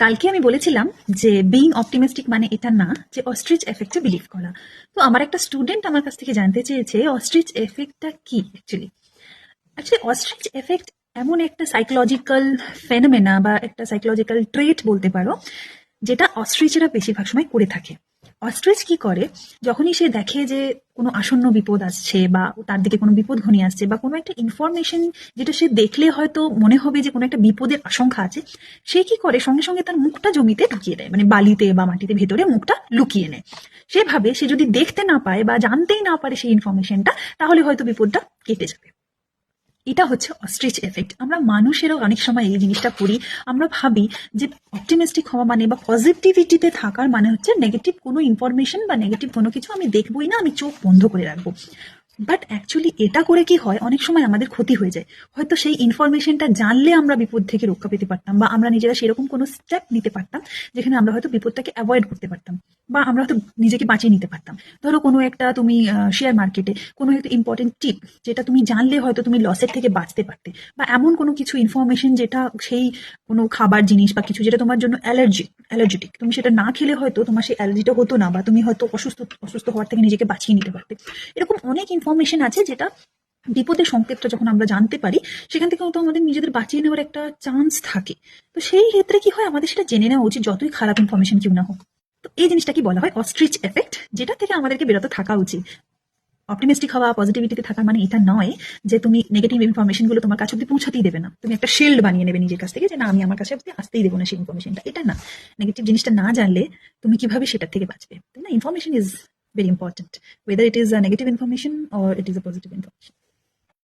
কালকে আমি বলেছিলাম যে বিইং অপটিমিস্টিক মানে এটা না যে অস্ট্রিচ এফেক্টে বিলিভ করা। তো আমার একটা স্টুডেন্ট আমার কাছ থেকে জানতে চেয়েছে অস্ট্রিচ এফেক্টটা কি অ্যাকচুয়ালি। অ্যাকচুয়ালি অস্ট্রিচ এফেক্ট এমন একটা সাইকোলজিক্যাল ফেনোমেনা বা একটা সাইকোলজিক্যাল ট্রেট বলতে পারো, যেটা অস্ট্রিচেরা বেশিরভাগ সময় করে থাকে। অস্ট্রিচ কি করে, যখনই সে দেখে যে কোনো আসন্ন বিপদ আসছে বা তার দিকে কোনো বিপদ ঘনিয়ে আসছে বা কোনো একটা ইনফরমেশন যেটা সে দেখলে হয়তো মনে হবে যে কোনো একটা বিপদের আশঙ্কা আছে, সে কি করে সঙ্গে সঙ্গে তার মুখটা জমিতে ঢুকিয়ে দেয়, মানে বালিতে বা মাটিতে ভেতরে মুখটা লুকিয়ে নেয়। সেভাবে সে যদি দেখতে না পায় বা জানতেই না পারে সেই ইনফরমেশনটা, তাহলে হয়তো বিপদটা কেটে যাবে। এটা হচ্ছে অস্ট্রিচ এফেক্ট। আমরা মানুষেরও অনেক সময় এই জিনিসটা করি। আমরা ভাবি যে অপটিমিস্টিক হওয়া মানে বা পজিটিভিটিতে থাকার মানে হচ্ছে নেগেটিভ কোনো ইনফরমেশন বা নেগেটিভ কোনো কিছু আমি দেখবই না, আমি চোখ বন্ধ করে রাখবো। বাট অ্যাকচুয়ালি এটা করে কি হয়, অনেক সময় আমাদের ক্ষতি হয়ে যায়। হয়তো সেই ইনফরমেশনটা জানলে আমরা বিপদ থেকে রক্ষা পেতে পারতাম বা আমরা নিজেরা সেরকম কোনো স্টেপ নিতে পারতাম যেখানে আমরা হয়তো বিপদটাকে অ্যাভয়েড করতে পারতাম বা আমরা হয়তো নিজেকে বাঁচিয়ে নিতে পারতাম। ধরো কোনো একটা তুমি শেয়ার মার্কেটে কোনো একটা ইম্পর্টেন্ট টিপ যেটা তুমি জানলে হয়তো তুমি লসের থেকে বাঁচতে পারতে, বা এমন কোনো কিছু ইনফরমেশন যেটা সেই কোনো খাবার জিনিস বা কিছু যেটা তোমার জন্য অ্যালার্জেটিক, তুমি সেটা না খেলে হয়তো তোমার সেই অ্যালার্জিটা হতো না বা তুমি হয়তো অসুস্থ অসুস্থ হওয়ার থেকে নিজেকে বাঁচিয়ে নিতে পারতে। এরকম অনেক ইনফরমেশন আছে যেটা বিপদের সংকেতটা যখন আমরা জানতে পারি, সেখান থেকে হয়তো আমাদের নিজেদের বাঁচিয়ে নেওয়ার একটা চান্স থাকে। তো সেই ক্ষেত্রে কি হয়, আমাদের সেটা জেনে নেওয়া উচিত, যতই খারাপ ইনফরমেশন কেউ না হোক। তো এই জিনিসটা কি বলা হয় অস্ট্রিচ এফেক্ট, যেটা থেকে আমাদেরকে বিরত থাকা উচিত। অপটিমিস্টিক হওয়া, পজিটিভিটিতে থাকা মানে এটা নয় যে তুমি নেগেটিভ ইনফরমেশন গুলো তোমার কাছে অব্দি পৌঁছাতেই দেবে না, তুমি একটা শিল্ড বানিয়ে নেবে নিজের কাছ থেকে যে না আমি আমার কাছে অব্দি আসতেই দেবো না সেই ইনফরমেশনটা। এটা না, নেগেটিভ জিনিসটা না জানলে তুমি কিভাবে সেটার থেকে বাঁচবে, তাই না? Information is very important, whether it is a negative information or it is a positive information.